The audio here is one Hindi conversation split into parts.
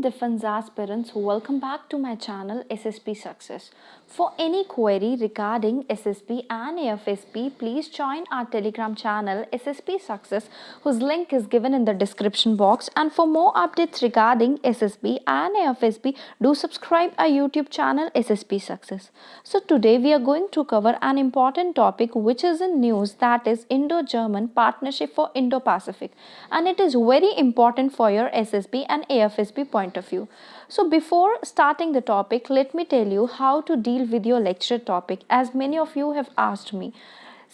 defense aspirants, welcome back to my channel SSP Success. For any query regarding SSP and AFSP, please join our Telegram channel SSP Success, whose link is given in the description box. And for more updates regarding SSP and AFSP, do subscribe our YouTube channel SSP Success. So today we are going to cover an important topic which is in news, that is Indo-German Partnership for Indo-Pacific, and it is very important for your SSP and AFSP point of view. So before starting the topic, let me tell you how to deal with your lecture topic, as many of you have asked me.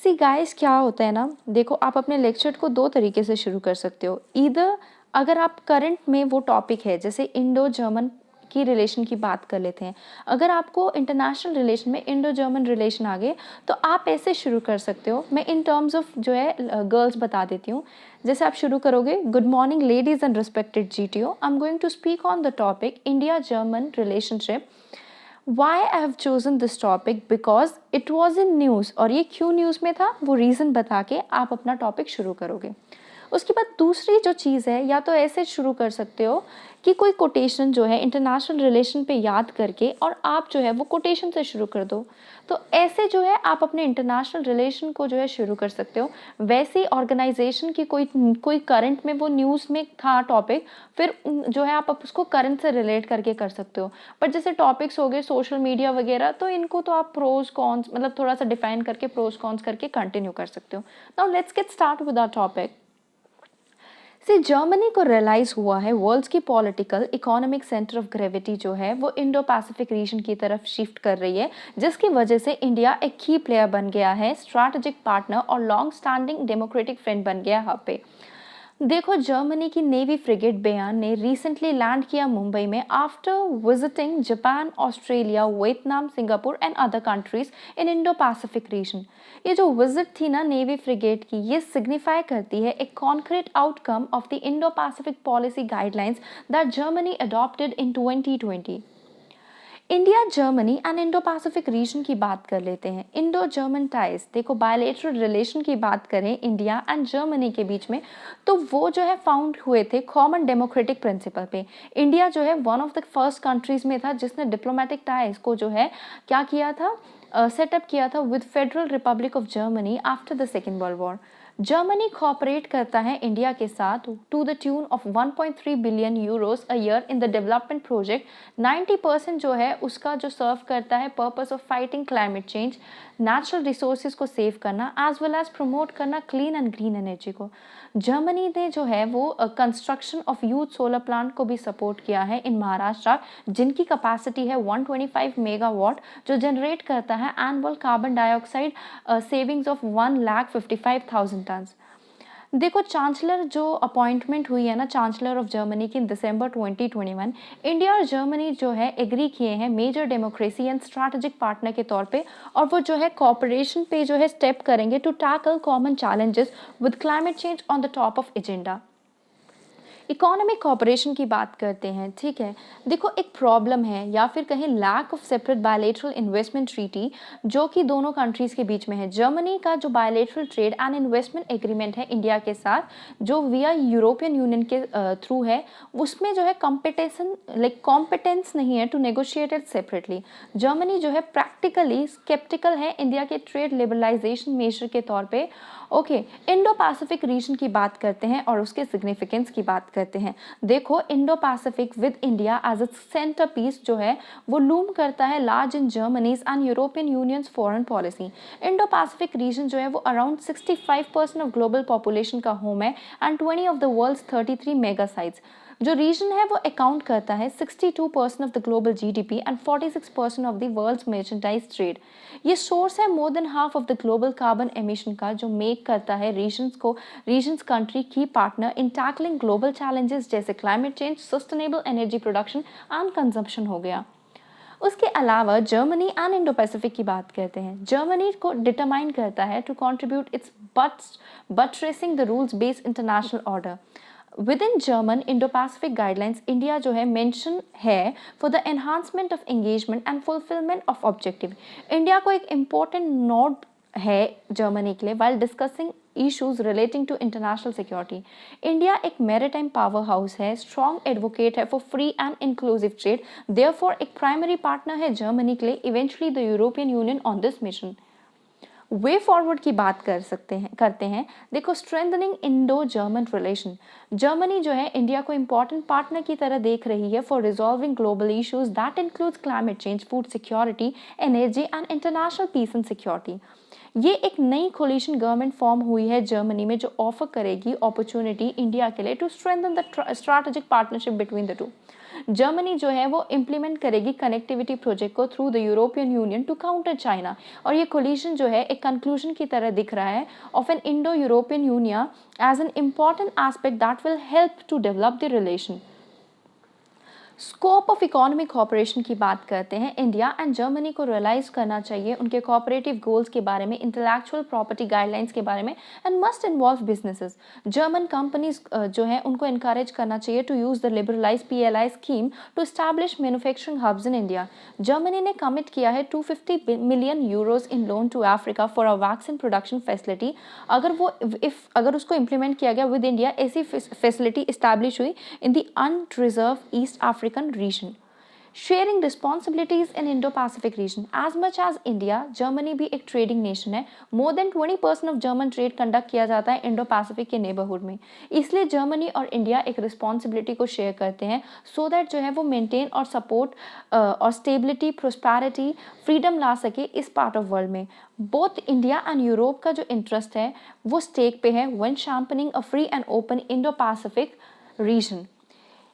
See guys, क्या होता है ना, देखो आप अपने लेक्चर को दो तरीके से शुरू कर सकते हो. ईदर अगर आप करंट में वो टॉपिक है, जैसे इंडो जर्मन की रिलेशन की बात कर लेते हैं, अगर आपको इंटरनेशनल रिलेशन में इंडो जर्मन रिलेशन आ गए तो आप ऐसे शुरू कर सकते हो. मैं इन टर्म्स ऑफ जो है गर्ल्स बता देती हूँ. जैसे आप शुरू करोगे, good morning ladies and respected GTO, I am going to speak on the topic India German relationship. Why I have chosen this topic? Because it was in news. और ये क्यों न्यूज़ में था वो रीज़न बता के आप अपना टॉपिक शुरू करोगे. उसके बाद दूसरी जो चीज़ है, या तो ऐसे शुरू कर सकते हो कि कोई कोटेशन जो है इंटरनेशनल रिलेशन पे याद करके और आप जो है वो कोटेशन से शुरू कर दो. तो ऐसे जो है आप अपने इंटरनेशनल रिलेशन को जो है शुरू कर सकते हो. वैसे ऑर्गेनाइजेशन की कोई करंट में वो न्यूज़ में था टॉपिक, फिर जो है आप उसको करंट से रिलेट करके कर सकते हो. बट जैसे टॉपिक्स हो गए सोशल मीडिया वगैरह, तो इनको तो आप प्रोज कॉन्स मतलब थोड़ा सा डिफाइन करके प्रोज कॉन्स करके कंटिन्यू कर सकते हो. Now let's get start with our topic. से जर्मनी को रियलाइज़ हुआ है वर्ल्ड्स की political economic centre of gravity जो है वो इंडो पैसिफिक रीजन की तरफ शिफ्ट कर रही है, जिसकी वजह से इंडिया एक की प्लेयर बन गया है, स्ट्रैटेजिक पार्टनर और लॉन्ग स्टैंडिंग डेमोक्रेटिक फ्रेंड बन गया यहाँ पे. देखो, जर्मनी की नेवी फ्रिगेट बेयान ने रिसेंटली लैंड किया मुंबई में after visiting Japan, Australia, Vietnam, Singapore and other countries in Indo Pacific reason. ये जो विजिट थी ना नेवी फ्रिगेट की, ये सिग्निफाई करती है एक concrete outcome of the Indo Pacific policy guidelines that Germany adopted in 2020. India Germany and Indo Pacific reason की बात कर लेते हैं. इंडो जर्मन टाइज, देखो बायलैटरल रिलेशन की बात करें इंडिया एंड जर्मनी के बीच में, तो वो जो है फाउंड हुए थे कॉमन डेमोक्रेटिक प्रिंसिपल पे. इंडिया जो है one of the first countries में था जिसने डिप्लोमेटिक टाइज को जो है क्या किया था, सेटअप किया था with federal republic of Germany after the second world war. Germany cooperate करता है इंडिया के साथ to the tune of 1.3 billion euros a year in the development project. 90% जो है उसका जो सर्व करता है purpose of fighting climate change, natural resources को सेव करना, एज वेल एज प्रमोट करना क्लीन एंड ग्रीन एनर्जी को. जर्मनी ने जो है वो construction of youth solar plant को भी सपोर्ट किया है इन महाराष्ट्र, जिनकी कैपेसिटी है 125 मेगावाट, जो जनरेट करता है annual carbon dioxide savings of 1,55,000 tons. देखो, चांसलर जो अपॉइंटमेंट हुई है ना चांसलर ऑफ जर्मनी की इन दिसंबर 2021, इंडिया और जर्मनी जो है एग्री किए हैं major democracy and strategic partner के तौर पे, और वो जो है कोऑपरेशन पे जो है स्टेप करेंगे to tackle common challenges with climate change on the top of agenda. Economic cooperation की बात करते हैं. ठीक है, देखो एक प्रॉब्लम है या फिर कहें lack of separate bilateral investment treaty जो कि दोनों कंट्रीज़ के बीच में है. जर्मनी का जो bilateral trade and investment agreement है इंडिया के साथ, जो विया यूरोपियन यूनियन के थ्रू है, उसमें जो है कॉम्पिटेंस नहीं है to negotiate it separately. Germany जो है प्रैक्टिकली स्केप्टिकल है इंडिया के ट्रेड लिबरलाइजेशन मेजर के तौर पे. ओके, इंडो पैसिफिक रीजन की बात करते हैं और उसके सिग्निफिकेंस की बात करते हैं. देखो, Indo Pacific with India as a centre piece जो है वो लूम करता है large in Germany's and European Union's foreign policy. Indo Pacific region जो है वो अराउंड 65% ऑफ ग्लोबल पॉपुलेशन का होम है and 20 of the world's 33 mega sites. जो रीजन है वो अकाउंट करता है 62% of the global GDP and 46% of the world's merchandise trade. ये सोर्स है मोर than half of the global carbon emission का, जो मेक करता है रीजन्स कंट्री की partner in tackling global challenges जैसे climate change, sustainable energy production and consumption हो गया. उसके अलावा जर्मनी एंड इंडो पैसिफिक की बात करते हैं. जर्मनी को डिटरमाइन करता है to contribute its buttressing the rules based international order. Within German Indo Pacific guidelines India जो है मेंशन है for the enhancement of engagement and fulfilment of objective. India को एक इम्पोर्टेंट नोड है जर्मनी के लिए while discussing issues relating to international security. India एक मैरिटाइम पावर हाउस है, स्ट्रॉन्ग एडवोकेट है for free and inclusive trade, therefore एक प्राइमरी पार्टनर है जर्मनी के लिए, eventually the European union on this mission. Way forward की बात करते हैं। देखो, strengthening Indo German relation, Germany जो है इंडिया को इंपॉर्टेंट पार्टनर की तरह देख रही है for resolving global issues that includes climate change, food security, energy and international peace and security. ये एक नई कोलिशन गवर्नमेंट फॉर्म हुई है जर्मनी में जो ऑफर करेगी अपॉर्चुनिटी इंडिया के लिए to strengthen the strategic partnership between the two. Germany जो है वो इम्प्लीमेंट करेगी कनेक्टिविटी प्रोजेक्ट को through the European Union to counter China, और ये कोलिशन जो है एक कंक्लूजन की तरह दिख रहा है of an Indo European Union as an important aspect that will help to develop the relation. Scope of economic cooperation की बात करते हैं। इंडिया एंड जर्मनी को रियलाइज करना चाहिए उनके कोऑपरेटिव गोल्स के बारे में, इंटेलेक्चुअल प्रॉपर्टी गाइडलाइंस के बारे में, and must involve businesses. German companies जो है उनको इनकरेज करना चाहिए to use the liberalise PLI scheme to establish manufacturing hubs in India. Germany ने कमिट किया है 250 million euros in loan to Africa for a vaccine production facility. अगर उसको इम्प्लीमेंट किया गया विद इंडिया, ऐसी फैसिलिटी इस्टेब्लिश हुई in the unreserved East African region. Sharing responsibilities in Indo-Pacific region. As much as India, Germany भी एक ट्रेडिंग नेशन है। More than 20% of German trade conduct किया जाता है इंडो पैसिफिक के नेबरहुड में। इसलिए जर्मनी और इंडिया एक रिस्पॉन्सिबिलिटी को शेयर करते हैं सो दैट जो है वो मेंटेन और सपोर्ट और स्टेबिलिटी, प्रोस्पैरिटी, फ्रीडम ला सके इस पार्ट ऑफ वर्ल्ड में। बोथ इंडिया एंड यूरोप का जो इंटरेस्ट है वो स्टेक पे है when championing a free and open Indo Pacific region.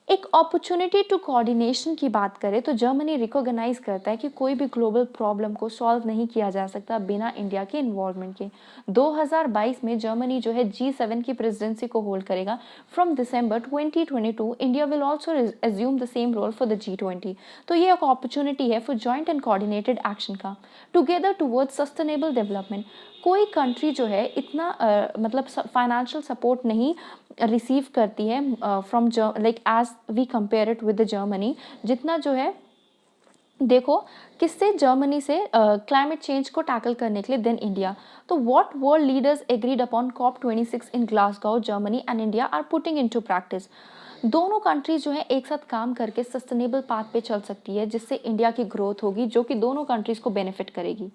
एक अपॉर्चुनिटी टू कोऑर्डिनेशन की बात करें तो जर्मनी रिकॉग्नाइज करता है कि कोई भी ग्लोबल प्रॉब्लम को सॉल्व नहीं किया जा सकता बिना इंडिया के इन्वॉल्वमेंट के। 2022 में जर्मनी जो है G7 की प्रेसिडेंसी को होल्ड करेगा। From December 2022 India will also assume the same role for the G20। तो ये एक अपॉर्चुनिटी है for joint and coordinated action का टुगेदर टुवर्ड्स सस्टेनेबल डेवलपमेंट। कोई कंट्री जो है इतना मतलब फाइनेंशियल सपोर्ट नहीं रिसीव करती है from like as we compare it with the Germany, जितना जो है देखो किससे, जर्मनी से क्लाइमेट चेंज को टैकल करने के लिए देन इंडिया। तो what world leaders agreed upon COP26 in Glasgow, Germany and India are putting into practice. दोनों कंट्रीज जो है एक साथ काम करके सस्टेनेबल पाथ पे चल सकती है, जिससे इंडिया की ग्रोथ होगी जो कि दोनों कंट्रीज को बेनिफिट करेगी।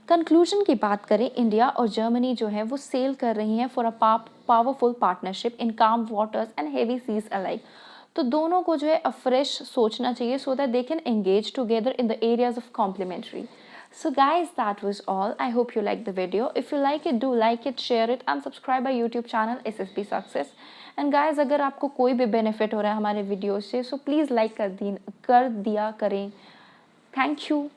कंक्लूजन की बात करें, इंडिया और जर्मनी जो है वो सेल कर रही हैं for a powerful partnership in calm waters and heavy seas alike. तो दोनों को जो है फ्रेश सोचना चाहिए so that they can engage together in the areas of complementary. So guys, that was all. I hope you liked the video. If you like it, do like it, share it and subscribe our YouTube channel SSP Success. And guys, अगर आपको कोई भी बेनिफिट हो रहा है हमारे वीडियो से, so please like कर दिया करें। Thank you.